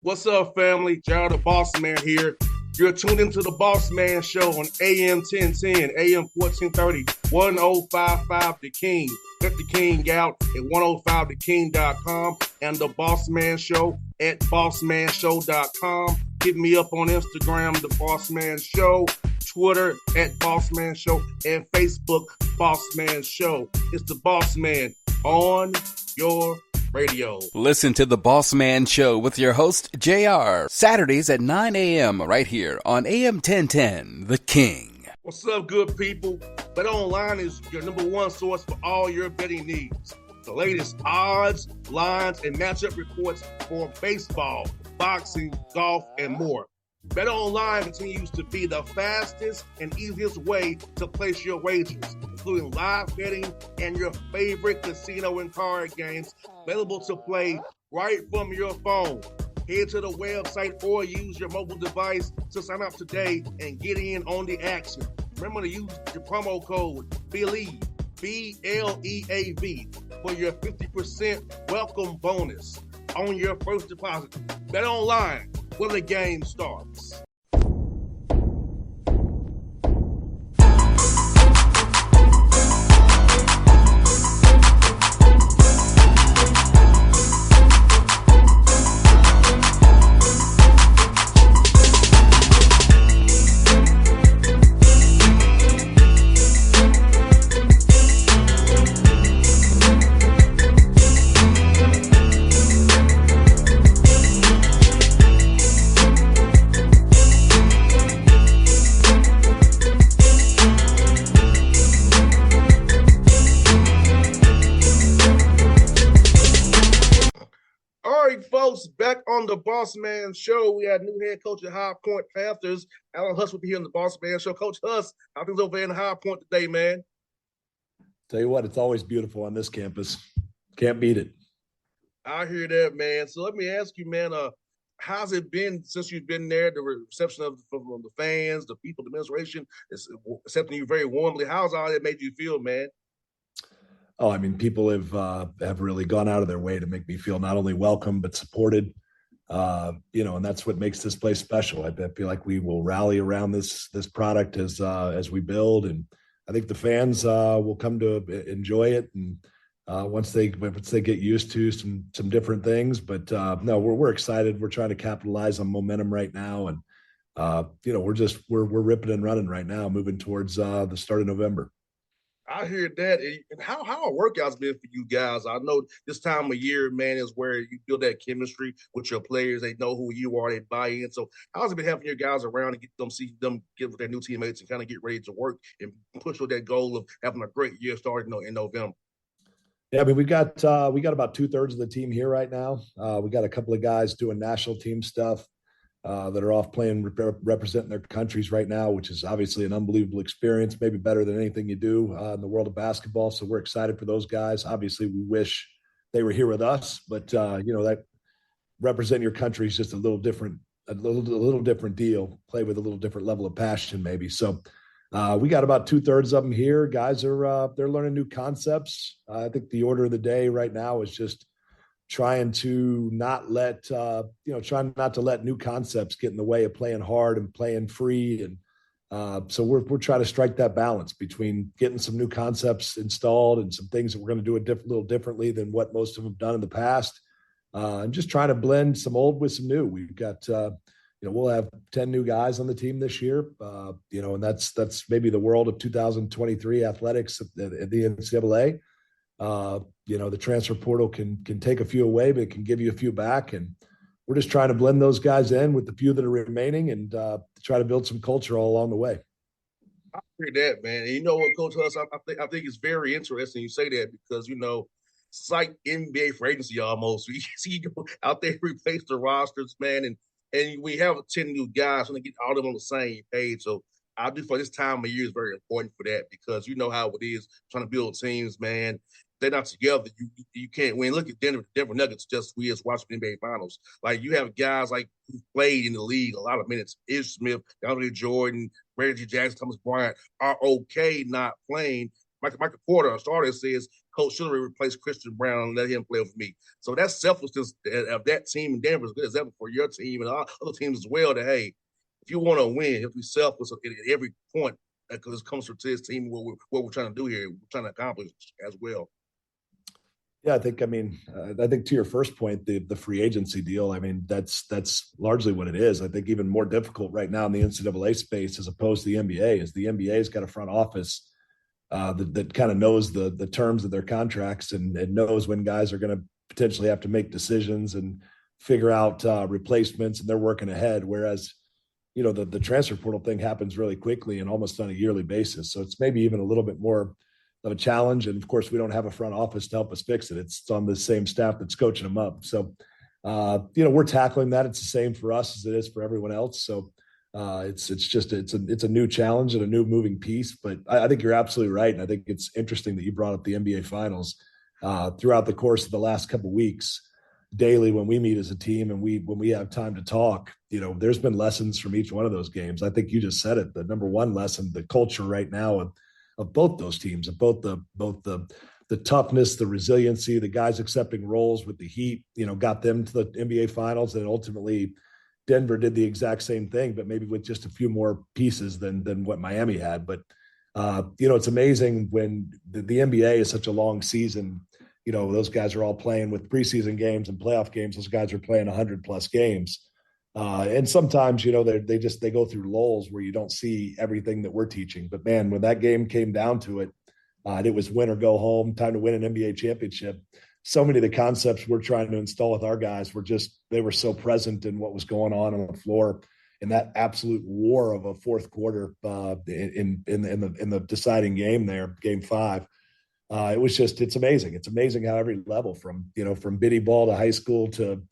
What's up, family? Gerald the Bossman here. You're tuned into the Bossman Show on AM 1010, AM 1430, 1055 The King. Check The King out at 105theking.com and the Bossman Show at bossmanshow.com. Hit me up on Instagram, The Bossman Show, Twitter at Bossman Show, and Facebook, Bossman Show. It's the Bossman on your radio. Listen to the Bossman Show with your host, JR, Saturdays at 9 a.m. right here on AM 1010, The King. What's up, good people? BetOnline is your number one source for all your betting needs. The latest odds, lines, and matchup reports for baseball, boxing, golf, and more. BetOnline continues to be the fastest and easiest way to place your wagers, including live betting and your favorite casino and card games available to play right from your phone. Head to the website or use your mobile device to sign up today and get in on the action. Remember to use your promo code BELIEVE, BLEAV, for your 50% welcome bonus on your first deposit. BetOnline, where the game starts. Back on the Bossman Show, we had new head coach at High Point Panthers. Huss will be here on the Bossman Show. Coach Huss, how things over there in High Point today, man? Tell you what, it's always beautiful on this campus. Can't beat it. I hear that, man. So let me ask you, man, how's it been since you've been there? The reception from the fans, the people, the administration is accepting you very warmly. How's all that made you feel, man? Oh, I mean, people have really gone out of their way to make me feel not only welcome but supported. And that's what makes this place special. I feel like we will rally around this product as we build, and I think the fans will come to enjoy it. And once they get used to some different things, but no, we're excited. We're trying to capitalize on momentum right now, and we're ripping and running right now, moving towards the start of November. I hear that. And how are workouts been for you guys? I know this time of year, man, is where you build that chemistry with your players. They know who you are. They buy in. So how's it been having your guys around and see them get with their new teammates and kind of get ready to work and push with that goal of having a great year starting in November? Yeah, I mean, we got about 2/3 of the team here right now. We got a couple of guys doing national team stuff that are off playing, representing their countries right now, which is obviously an unbelievable experience, maybe better than anything you do in the world of basketball. So we're excited for those guys. Obviously, we wish they were here with us, but that representing your country is just a little different deal. Play with a little different level of passion, maybe. So we got about 2/3 of them here. Guys are they're learning new concepts. I think the order of the day right now is just trying not to let new concepts get in the way of playing hard and playing free. And so we're trying to strike that balance between getting some new concepts installed and some things that we're going to do a little differently than what most of them have done in the past. And just trying to blend some old with some new. We've got, we'll have 10 new guys on the team this year. And that's maybe the world of 2023 athletics at the NCAA. The transfer portal can take a few away, but it can give you a few back. And we're just trying to blend those guys in with the few that are remaining and try to build some culture all along the way. I hear that, man. And you know what, Coach Huss, I think it's very interesting you say that because, it's like NBA free agency almost. You see you go out there, replace the rosters, man, and we have 10 new guys, and they get all of them on the same page. So I do for this time of year is very important for that because you know how it is trying to build teams, man. They're not together. You can't win. Look at Denver Nuggets. Just we as watching the NBA Finals. Like you have guys like who played in the league a lot of minutes. Ish Smith, DeAndre Jordan, Reggie Jackson, Thomas Bryant are okay not playing. Michael Porter, a starter, says Coach should have replaced Christian Brown and let him play with me. So that selflessness of that team in Denver is a good example for your team and other teams as well. That hey, if you want to win, you have to be selfless at every point because it comes to this team what we're trying to do here, we're trying to accomplish as well. Yeah, I think to your first point, the free agency deal, I mean, that's largely what it is. I think even more difficult right now in the NCAA space as opposed to the NBA is the NBA's got a front office that kind of knows the terms of their contracts and knows when guys are going to potentially have to make decisions and figure out replacements, and they're working ahead. Whereas, the transfer portal thing happens really quickly and almost on a yearly basis. So it's maybe even a little bit more of a challenge. And of course, we don't have a front office to help us fix it. It's on the same staff that's coaching them up. So, we're tackling that. It's the same for us as it is for everyone else. So it's a new challenge and a new moving piece, but I think you're absolutely right. And I think it's interesting that you brought up the NBA finals throughout the course of the last couple of weeks. Daily, when we meet as a team and when we have time to talk, there's been lessons from each one of those games. I think you just said it. The number one lesson, the culture right now of both those teams, of both the toughness, the resiliency, the guys accepting roles with the Heat, got them to the NBA finals, and ultimately Denver did the exact same thing, but maybe with just a few more pieces than what Miami had. But it's amazing when the NBA is such a long season. Those guys are all playing with preseason games and playoff games. Those guys are playing 100+ games. And sometimes, they go through lulls where you don't see everything that we're teaching. But man, when that game came down to it, and it was win or go home, time to win an NBA championship. So many of the concepts we're trying to install with our guys they were so present in what was going on the floor in that absolute war of a fourth quarter in the deciding game there, game 5. It's amazing. It's amazing how every level from bitty ball to high school to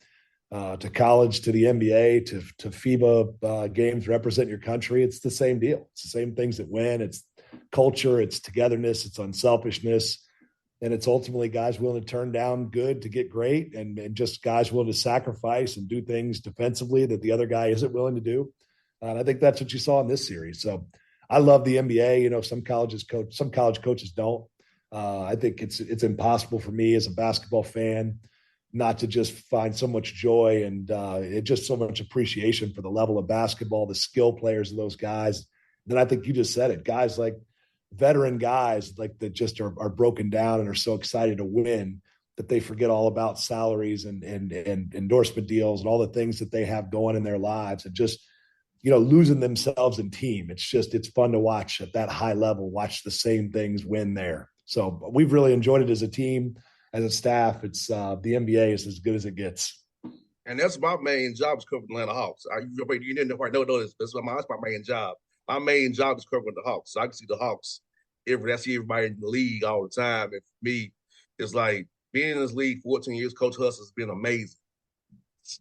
college to the NBA to FIBA games represent your country. It's the same deal. It's the same things that win. It's culture, it's togetherness, it's unselfishness, and it's ultimately guys willing to turn down good to get great, and just guys willing to sacrifice and do things defensively that the other guy isn't willing to do. And I think that's what you saw in this series. So I love the NBA. Some college coaches don't. I think it's impossible for me as a basketball fan not to just find so much joy and just so much appreciation for the level of basketball, the skill players of those guys. Then I think you just said it, guys like veteran guys like that just are broken down and are so excited to win that they forget all about salaries and endorsement deals and all the things that they have going in their lives and just, losing themselves in team. It's fun to watch at that high level, watch the same things win there. So we've really enjoyed it as a team, as a staff. It's the NBA is as good as it gets. And that's my main job is covering the Atlanta Hawks. You didn't quite know this, but that's my main job. My main job is covering the Hawks. So I can see the Hawks I see everybody in the league all the time. And for me, it's like being in this league 14 years, Coach Huss has been amazing.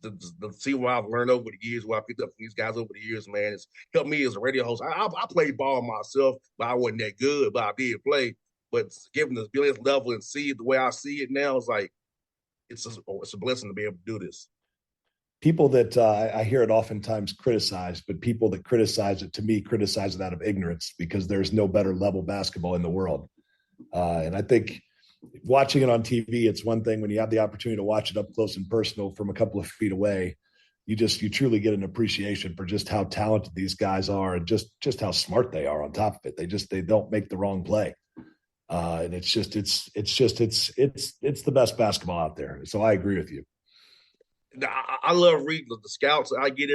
To see what I've learned over the years, what I picked up from these guys over the years, man, it's helped me as a radio host. I played ball myself, but I wasn't that good, but I did play. But given the ability level and see it the way I see it now, it's like it's a blessing to be able to do this. People that I hear it oftentimes criticized, but people that criticize it, to me, criticize it out of ignorance because there's no better level basketball in the world. And I think watching it on TV, it's one thing when you have the opportunity to watch it up close and personal from a couple of feet away. You truly get an appreciation for just how talented these guys are and just how smart they are on top of it. They don't make the wrong play. And it's the best basketball out there. So I agree with you. I love reading the scouts. I get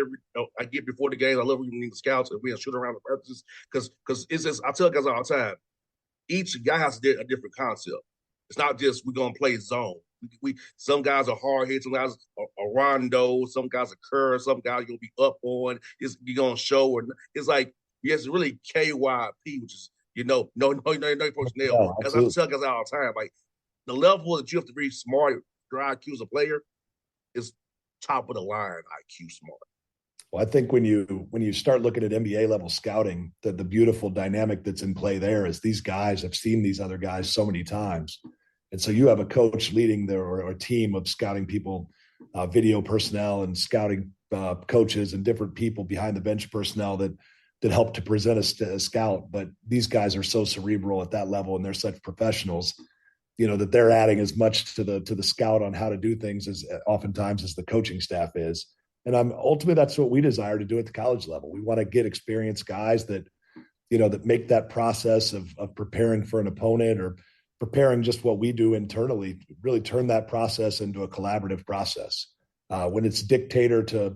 before the games. I love reading the scouts and being shoot around the purposes because it's just I tell guys all the time. Each guy has a different concept. It's not just we're gonna play zone. Some guys are hard hits, some guys are rondo, some guys are curve, some guys you're gonna be up on. You're gonna show, or it's like it's really KYP, which is no personnel. As I tell guys all the time, like the level that you have to be smart, your IQ as a player is top of the line IQ smart. Well, I think when you start looking at NBA level scouting, the beautiful dynamic that's in play there is these guys have seen these other guys so many times. And so you have a coach leading or a team of scouting people, video personnel and scouting coaches and different people behind the bench personnel that help to present a scout. But these guys are so cerebral at that level and they're such professionals that they're adding as much to the scout on how to do things as oftentimes as the coaching staff is. And ultimately that's what we desire to do at the college level. We want to get experienced guys that that make that process of preparing for an opponent or preparing just what we do internally, really turn that process into a collaborative process. When it's dictator to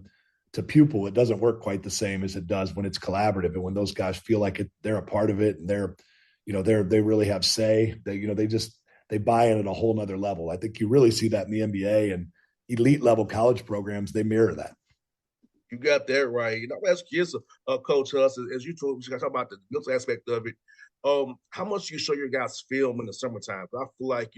pupil, it doesn't work quite the same as it does when it's collaborative. And when those guys feel like they're a part of it and they really have say, they buy in at a whole nother level. I think you really see that in the NBA and elite level college programs. They mirror that. You got that right. I'll ask you, Coach Huss, as you talk about the mental aspect of it. How much do you show your guys film in the summertime? I feel like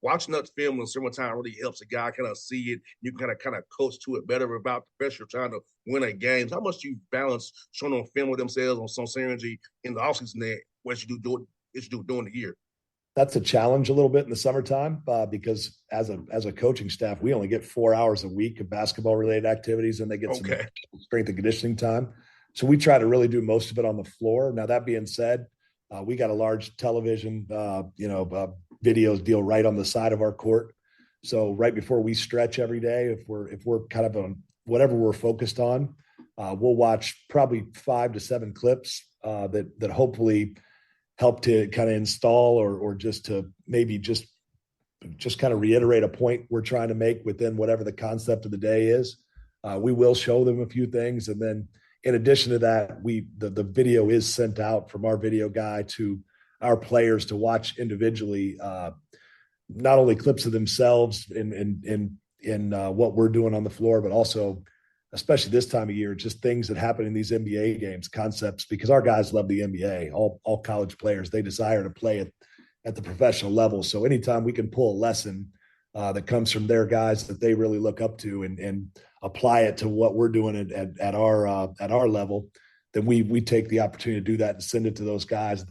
watching that film in the summertime really helps a guy kind of see it. You kind of coach to it better about the pressure trying to win a game. How much do you balance showing them film with themselves on some synergy in the offseason that what you do during the year? That's a challenge a little bit in the summertime because as a coaching staff, we only get 4 hours a week of basketball related activities and they get some strength and conditioning time. So we try to really do most of it on the floor. Now, that being said, we got a large television, videos deal right on the side of our court. So right before we stretch every day, if we're kind of on whatever we're focused on, we'll watch probably 5 to 7 clips that hopefully help to kind of install or just to maybe just kind of reiterate a point we're trying to make within whatever the concept of the day is. We will show them a few things. And then in addition to that, the video is sent out from our video guy to our players to watch individually, not only clips of themselves in what we're doing on the floor, but also, especially this time of year, just things that happen in these NBA games, concepts, because our guys love the NBA. All college players, they desire to play at the professional level. So anytime we can pull a lesson that comes from their guys that they really look up to and apply it to what we're doing at our level, then we take the opportunity to do that and send it to those guys.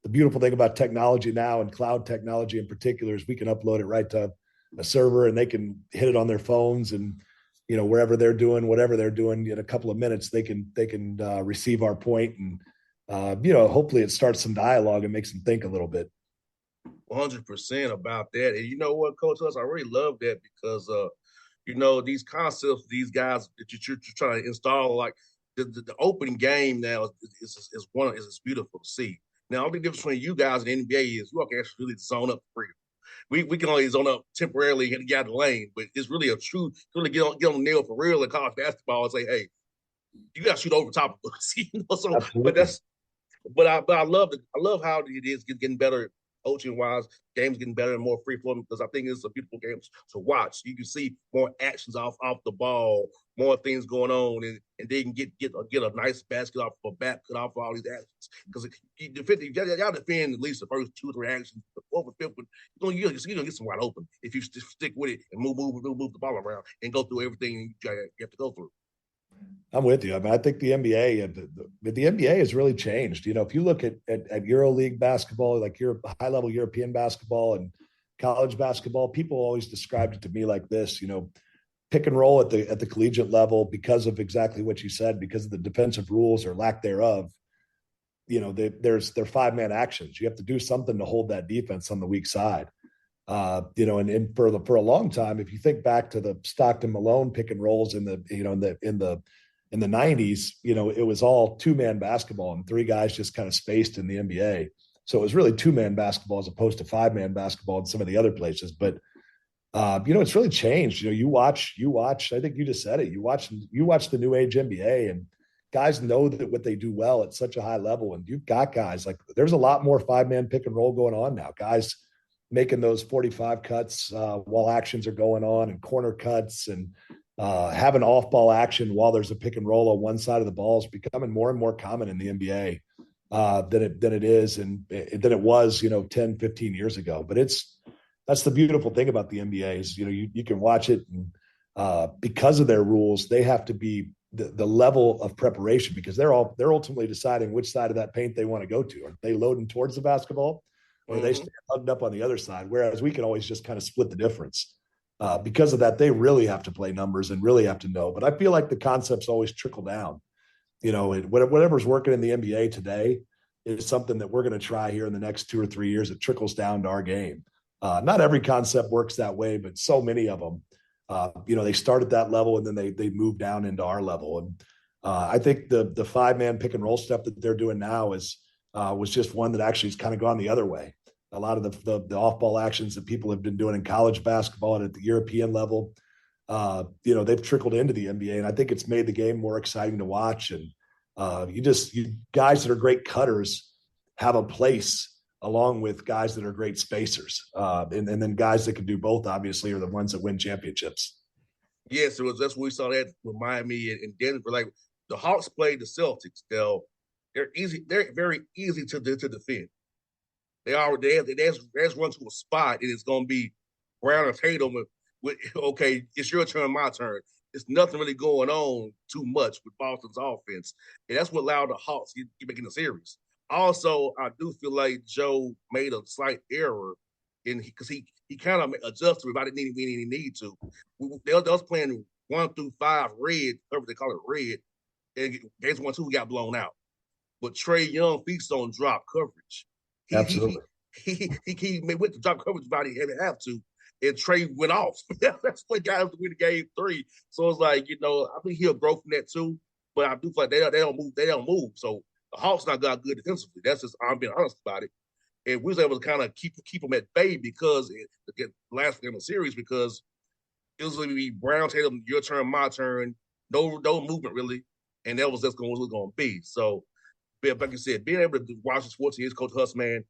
The beautiful thing about technology now and cloud technology in particular is we can upload it right to a server and they can hit it on their phones and wherever they're doing, whatever they're doing, in a couple of minutes, they can receive our point and, hopefully it starts some dialogue and makes them think a little bit. 100% about that. And you know what, Coach Huss, I really love that because, these concepts, these guys that you're trying to install, like the open game now is beautiful to see. Now, the only difference between you guys and the NBA is you all can actually really zone up for real. We can only zone up temporarily and get out of the lane, but it's really a true really get on the nail for real in college basketball and say, hey, you got to shoot over top of us. So, but I love how it is getting better coaching wise, games getting better and more free flowing because I think it's a beautiful game to watch. You can see more actions off the ball, more things going on, and they can get a nice basket off a back cut off all these actions. Because y'all defend at least the first 2 or 3 actions. The 4th or 5th one, you're gonna get some wide open if you stick with it and move the ball around and go through everything you have to go through. I'm with you. I mean, I think the NBA has really changed. If you look at EuroLeague basketball, like your high level European basketball and college basketball, people always described it to me like this, pick and roll at the collegiate level because of exactly what you said, because of the defensive rules or lack thereof. They're 5-man actions. You have to do something to hold that defense on the weak side. And for a long time, if you think back to the Stockton Malone pick and rolls in the 90s, it was all 2-man basketball and 3 guys just kind of spaced in the NBA. So it was really 2-man basketball as opposed to 5-man basketball in some of the other places. But it's really changed. You watch, I think you just said it. You watch the new age NBA and guys know that what they do well at such a high level. And you've got guys like there's a lot more 5-man pick and roll going on now. Guys making those 45 cuts while actions are going on and corner cuts and having off-ball action while there's a pick and roll on one side of the ball is becoming more and more common in the NBA than it is and than it was, 10, 15 years ago. But that's the beautiful thing about the NBA is, you can watch it and because of their rules, they have to be the level of preparation because they're ultimately deciding which side of that paint they want to go to. Are they loading towards the basketball? Or they stand hugged up on the other side, whereas we can always just kind of split the difference. Because of that, they really have to play numbers and really have to know. But I feel like the concepts always trickle down. Whatever's working in the NBA today is something that we're going to try here in the next 2 or 3 years. It trickles down to our game. Not every concept works that way, but so many of them, they start at that level and then they move down into our level. And I think the 5-man pick and roll stuff that they're doing now was just one that actually has kind of gone the other way. A lot of the off ball actions that people have been doing in college basketball and at the European level, they've trickled into the NBA, and I think it's made the game more exciting to watch. And guys that are great cutters have a place along with guys that are great spacers. And then guys that can do both, obviously, are the ones that win championships. Yes, that's what we saw that with Miami and Denver. Like the Hawks played the Celtics. They're easy. They're very easy to defend. They just run to a spot, and it's going to be Brown or Tatum with okay, it's your turn, my turn. It's nothing really going on too much with Boston's offense, and that's what allowed the Hawks to keep making the series. Also, I do feel like Joe made a slight error because he kind of adjusted if I didn't need to. They was playing 1 through 5 red, whatever they call it, red, and games 1-2 got blown out. But Trae Young feasts on drop coverage. Absolutely. He went to drop coverage about he didn't have to, and Trae went off. That's what got us to win the game 3. So it's like, I think he'll grow from that too. But I do feel like they don't move. They don't move. So the Hawks not got good defensively. That's just I'm being honest about it. And we was able to kind of keep them at bay because the last game of the series because it was going to be Brown, Tatum, your turn, my turn, no movement really, and that was just going to be. So, like you said, being able to watch this 14 years, Coach Huss, man,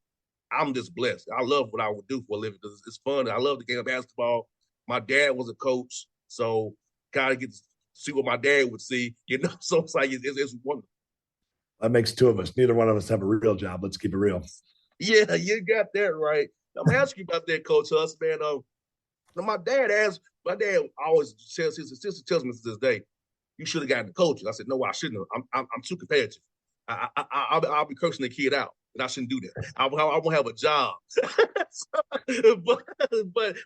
I'm just blessed. I love what I would do for a living because it's fun. I love the game of basketball. My dad was a coach, so kind of get to see what my dad would see, So it's like it's wonderful. That makes 2 of us. Neither one of us have a real job. Let's keep it real. Yeah, you got that right. I'm asking you about that, Coach Huss, man. My dad always tells his sister tells me to this day, you should have gotten the coaching. I said, no, I shouldn't have. I'm too competitive. I'll be cursing the kid out, and I shouldn't do that. I won't have a job. but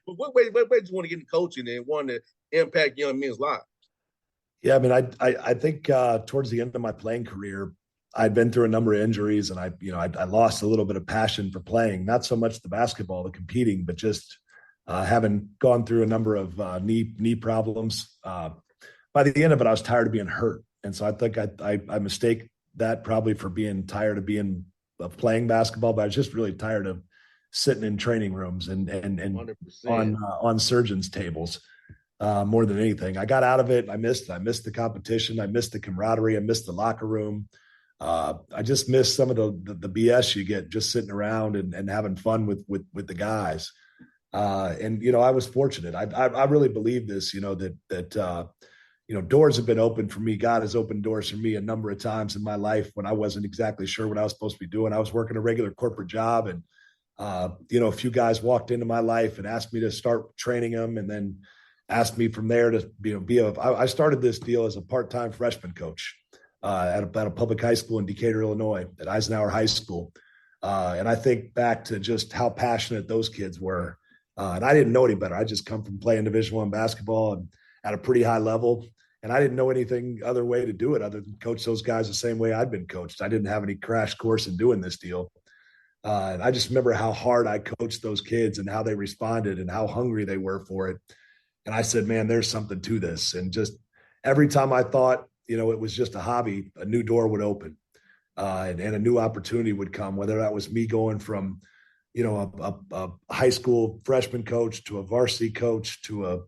what way do you want to get in coaching and want to impact young men's lives? Yeah, I mean, I think towards the end of my playing career, I'd been through a number of injuries, and I lost a little bit of passion for playing. Not so much the basketball, the competing, but just having gone through a number of knee problems. By the end of it, I was tired of being hurt, and so I think I mistake that probably for being tired of playing basketball. But I was just really tired of sitting in training rooms and on surgeons' tables. More than anything, I got out of it. I missed the competition. I missed the camaraderie. I missed the locker room. I just missed some of the BS you get just sitting around and having fun with the guys. And I was fortunate. I really believe this. That doors have been opened for me. God has opened doors for me a number of times in my life when I wasn't exactly sure what I was supposed to be doing. I was working a regular corporate job, and a few guys walked into my life and asked me to start training them, and then asked me from there to I started this deal as a part-time freshman coach at a public high school in Decatur, Illinois, at Eisenhower High School. And I think back to just how passionate those kids were. And I didn't know any better. I just come from playing Division I basketball and at a pretty high level. And I didn't know anything other way to do it other than coach those guys the same way I'd been coached. I didn't have any crash course in doing this deal. And I just remember how hard I coached those kids and how they responded and how hungry they were for it. And I said, man, there's something to this. And just every time I thought, it was just a hobby, a new door would open and a new opportunity would come, whether that was me going from, a high school freshman coach to a varsity coach to a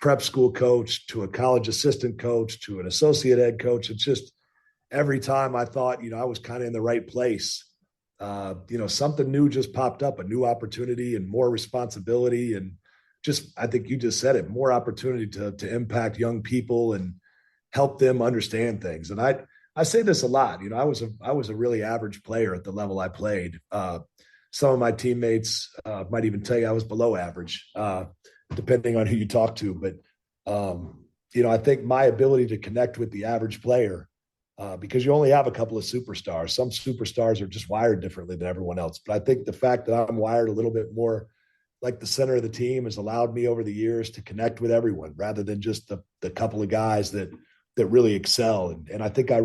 prep school coach to a college assistant coach to an associate head coach. It's just every time I thought, I was kind of in the right place, something new just popped up, a new opportunity and more responsibility. And just, I think you just said it, more opportunity to impact young people and help them understand things. And I say this a lot, I was a really average player at the level I played. Some of my teammates might even tell you I was below average, depending on who you talk to. But, I think my ability to connect with the average player, because you only have a couple of superstars. Some superstars are just wired differently than everyone else. But I think the fact that I'm wired a little bit more like the center of the team has allowed me over the years to connect with everyone rather than just the couple of guys that really excel. And I think I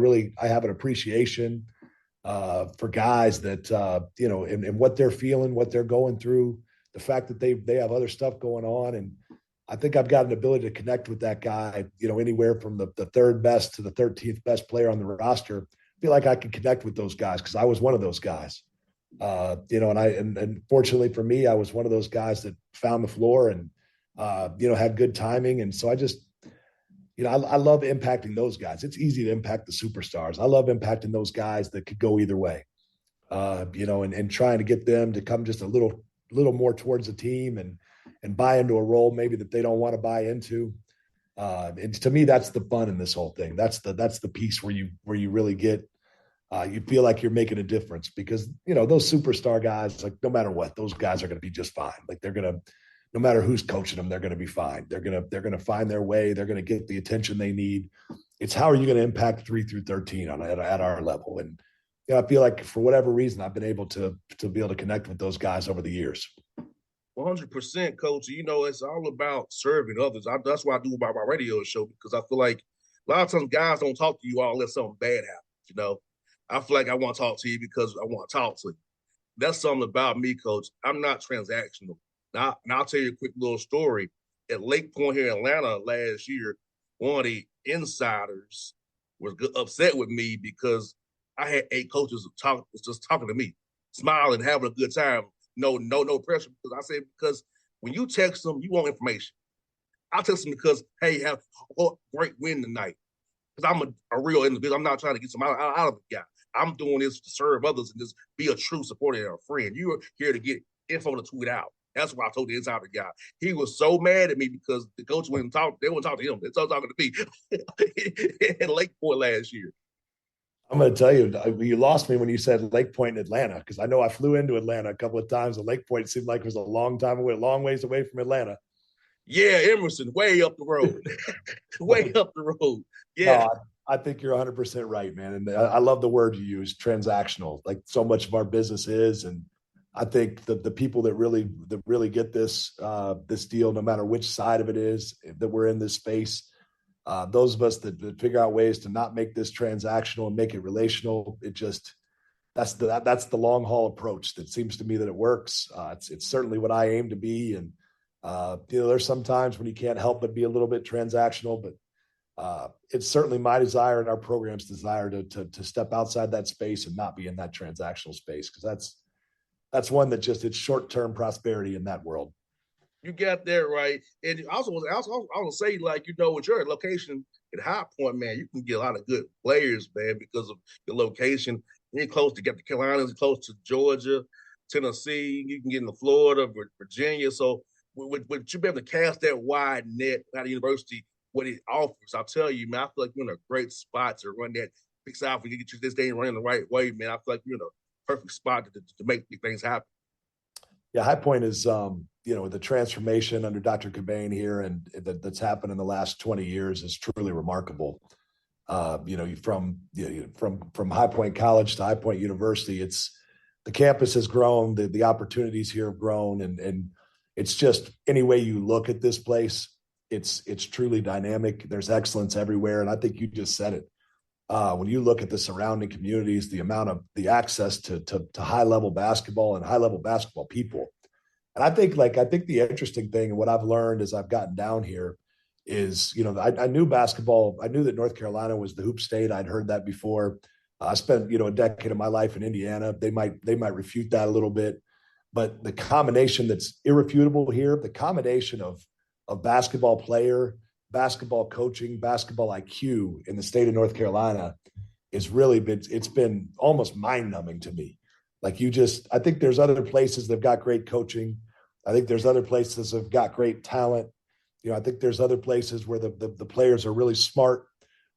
have an appreciation for guys that, and what they're feeling, what they're going through, the fact that they have other stuff going on. And I think I've got an ability to connect with that guy, anywhere from the third best to the 13th best player on the roster. I feel like I can connect with those guys because I was one of those guys. And fortunately for me, I was one of those guys that found the floor and, had good timing. And so I just, I love impacting those guys. It's easy to impact the superstars. I love impacting those guys that could go either way, and trying to get them to come just a little more towards the team and buy into a role maybe that they don't want to buy into. And to me, that's the fun in this whole thing. That's the piece where you really get, you feel like you're making a difference because, those superstar guys, like no matter what, those guys are going to be just fine. Like no matter who's coaching them, they're going to be fine. They're going to find their way. They're going to get the attention they need. It's how are you going to impact 3 through 13 at our level? And I feel like for whatever reason, I've been able to be able to connect with those guys over the years. 100%, Coach. It's all about serving others. That's why I do about my radio show because I feel like a lot of times guys don't talk to you all unless something bad happens. I feel like I want to talk to you because I want to talk to you. That's something about me, Coach. I'm not transactional. Now I'll tell you a quick little story. At Lake Point here in Atlanta last year, one of the insiders was upset with me because I had 8 coaches just talking to me, smiling, having a good time. No pressure. Because when you text them, you want information. I text them because, hey, have a great win tonight. Because I'm a real individual. I'm not trying to get some out of the guy. I'm doing this to serve others and just be a true supporter and a friend. You're here to get info to tweet out. That's why I told the insider guy. He was so mad at me because the coach wouldn't talk. They wouldn't talk to him. They started talking to me at Lake Point last year. I'm going to tell you, you lost me when you said Lake Point in Atlanta because I know I flew into Atlanta a couple of times. And Lake Point seemed like it was a long time away, a long ways away from Atlanta. Yeah, Emerson, way up the road. Way up the road. Yeah. No, I think you're 100% right, man. And I love the word you use, transactional. Like so much of our business is, and I think the people that really get this deal, no matter which side of it is that we're in this space, those of us that figure out ways to not make this transactional and make it relational, that's the long haul approach that seems to me that it works. It's certainly what I aim to be, and there's some times when you can't help but be a little bit transactional, but it's certainly my desire and our program's desire to step outside that space and not be in that transactional space because that's one that just it's short-term prosperity in that world. You got that right. And I want to say, like, with your location at High Point, man, you can get a lot of good players, man, because of your location. You're close to get the Carolinas, close to Georgia, Tennessee. You can get into Florida, Virginia. So would you be able to cast that wide net out of university, what it offers? I'll tell you, man, I feel like you're in a great spot to run that big side for you to get this thing running the right way, man. I feel like you're in a perfect spot to make big things happen. Yeah, High Point is, the transformation under Dr. Cobain here and that's happened in the last 20 years is truly remarkable. From High Point College to High Point University, the campus has grown, the opportunities here have grown, and it's just any way you look at this place, it's truly dynamic. There's excellence everywhere, and I think you just said it. When you look at the surrounding communities, the amount of the access to high level basketball and high level basketball people. And I think the interesting thing and what I've learned as I've gotten down here is, I knew basketball. I knew that North Carolina was the hoop state. I'd heard that before. I spent, a decade of my life in Indiana. They might refute that a little bit, but the combination that's irrefutable here, the combination of basketball player, basketball coaching, basketball IQ in the state of North Carolina is really it's been almost mind numbing to me. Like I think there's other places that've got great coaching. I think there's other places that have got great talent. I think there's other places where the players are really smart,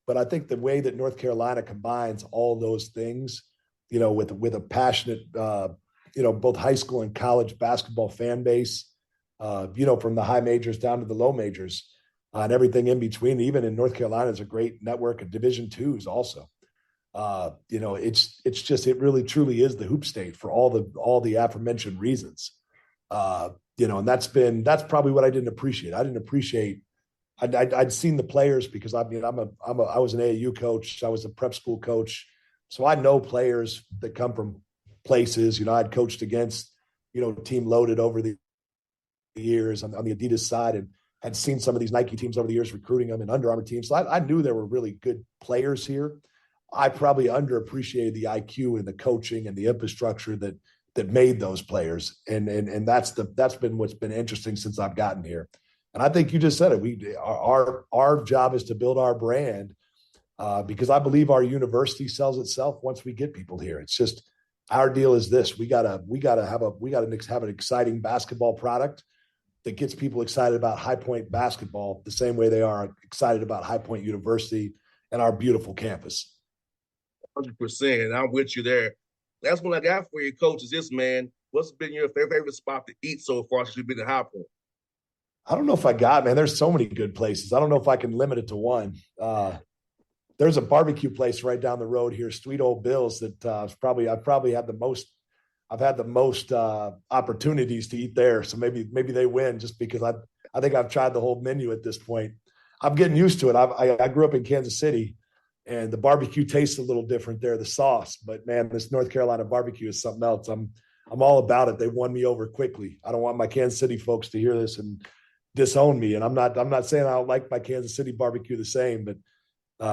but I think the way that North Carolina combines all those things, with a passionate, both high school and college basketball fan base, from the high majors down to the low majors, and everything in between. Even in North Carolina, is a great network of Division IIs also. It's just it really truly is the hoop state for all the aforementioned reasons. And that's probably what I didn't appreciate. I didn't appreciate. I'd seen the players because I was an AAU coach. I was a prep school coach, so I know players that come from places. I'd coached against team loaded over the years on the Adidas side and had seen some of these Nike teams over the years recruiting them and Under Armour teams. So I knew there were really good players here. I probably underappreciated the IQ and the coaching and the infrastructure that made those players. And that's been what's been interesting since I've gotten here. And I think you just said it. Our job is to build our brand because I believe our university sells itself once we get people here. It's just our deal is this: we gotta have an exciting basketball product that gets people excited about High Point basketball the same way they are excited about High Point University and our beautiful campus. 100%, and I'm with you there. That's what I got for you, Coach. Is this, man? What's been your favorite spot to eat so far since you've been at High Point? I don't know if I got, man. There's so many good places. I don't know if I can limit it to one. There's a barbecue place right down the road here, Sweet Old Bill's, that I've probably had the most. I've had the most opportunities to eat there. So maybe they win just because I think I've tried the whole menu at this point. I'm getting used to it. I grew up in Kansas City, and the barbecue tastes a little different there, the sauce. But man, this North Carolina barbecue is something else. I'm all about it. They won me over quickly. I don't want my Kansas City folks to hear this and disown me. And I'm not saying I don't like my Kansas City barbecue the same, but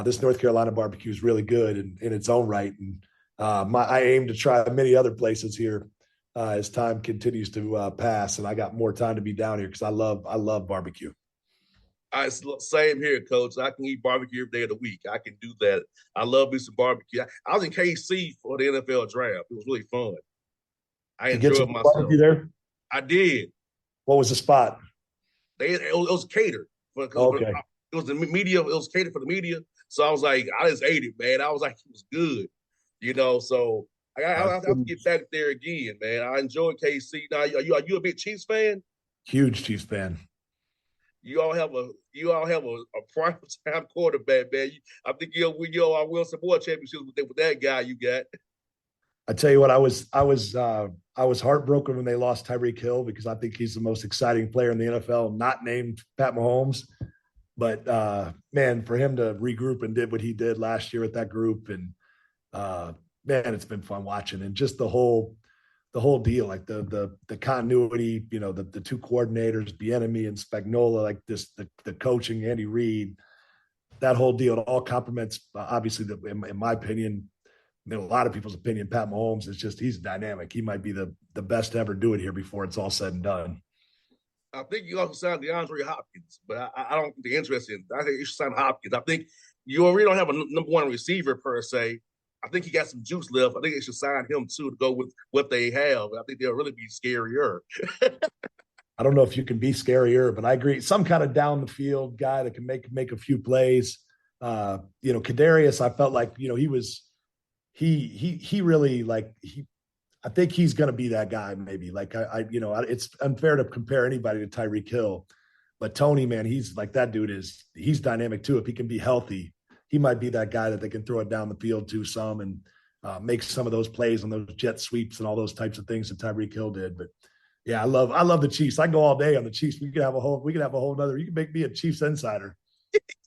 this North Carolina barbecue is really good in its own right. And I aim to try many other places here as time continues to pass, and I got more time to be down here because I love barbecue. Same here, Coach. I can eat barbecue every day of the week. I can do that. I love me some barbecue. I was in KC for the NFL draft. It was really fun. I enjoyed myself. Barbecue there? I did. What was the spot? It was catered. Okay. It was the media. It was catered for the media. So I was like, I just ate it, man. I was like, it was good. So I have to get back there again, man. I enjoy KC. Now, are you a big Chiefs fan? Huge Chiefs fan. You all have a prime time quarterback, man. I think you'll win some more championships with that guy you got. I tell you what, I was heartbroken when they lost Tyreek Hill because I think he's the most exciting player in the NFL, not named Pat Mahomes. But man, for him to regroup and did what he did last year with that group, and man, it's been fun watching, and just the whole deal, like the continuity, the two coordinators, Bieniemy and Spagnuolo, like the coaching, Andy Reid, that whole deal, it all complements obviously in my opinion, in a lot of people's opinion, Pat Mahomes he's dynamic. He might be the best to ever do it here before it's all said and done. I think you also signed DeAndre Hopkins, but I don't think they're interested in. I think you should sign Hopkins. I think you already don't have a number one receiver per se. I think he got some juice left. I think they should sign him too to go with what they have. I think they'll really be scarier. I don't know if you can be scarier, but I agree. Some kind of down the field guy that can make a few plays. Kadarius, I felt like he really I think he's going to be that guy. Maybe it's unfair to compare anybody to Tyreek Hill, but Tony, man, he's like that dude he's dynamic too. If he can be healthy, he might be that guy that they can throw it down the field to some and make some of those plays on those jet sweeps and all those types of things that Tyreek Hill did. But yeah, I love the Chiefs. I can go all day on the Chiefs. We could have a whole nother. You can make me a Chiefs insider.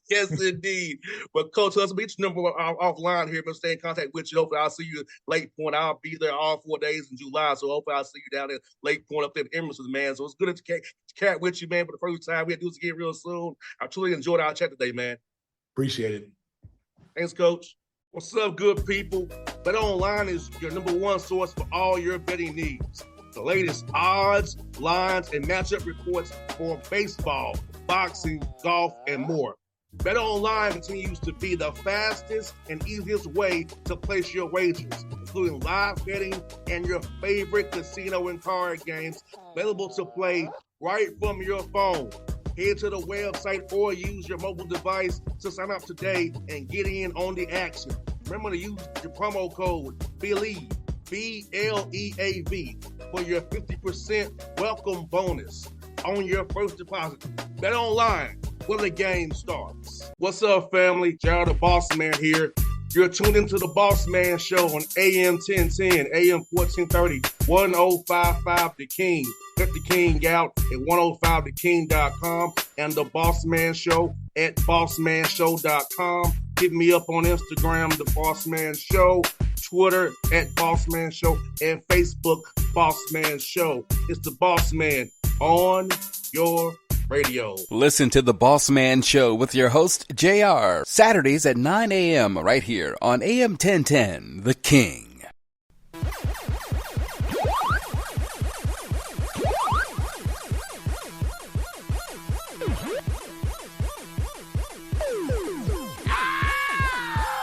Yes, indeed. But Coach Huss, be your number offline here. But stay in contact with you. Hopefully, I'll see you Lake Point. I'll be there all 4 days in July. So hopefully, I'll see you down at Lake Point up there in Emerson, man. So it's good to cat with you, man, for the first time. We have to do this again real soon. I truly enjoyed our chat today, man. Appreciate it. Thanks, Coach. What's up, good people? Bet Online is your number one source for all your betting needs. The latest odds, lines, and matchup reports for baseball, boxing, golf, and more. Bet Online continues to be the fastest and easiest way to place your wagers, including live betting and your favorite casino and card games available to play right from your phone. Head to the website or use your mobile device to sign up today and get in on the action. Remember to use your promo code BELIEVE, BLEAV, for your 50% welcome bonus on your first deposit. Bet Online, where the game starts. What's up, family? Jared the Bossman here. You're tuned into the Bossman Show on AM 1010, AM 1430, 1055 The King. Check The King out at 105theking.com and the Bossman Show at bossmanshow.com. Hit me up on Instagram, The Bossman Show, Twitter at Bossman Show, and Facebook, Bossman Show. It's the Bossman. on your radio. Listen to the Bossman Show with your host, JR, Saturdays at 9 a.m. right here on AM 1010, The King.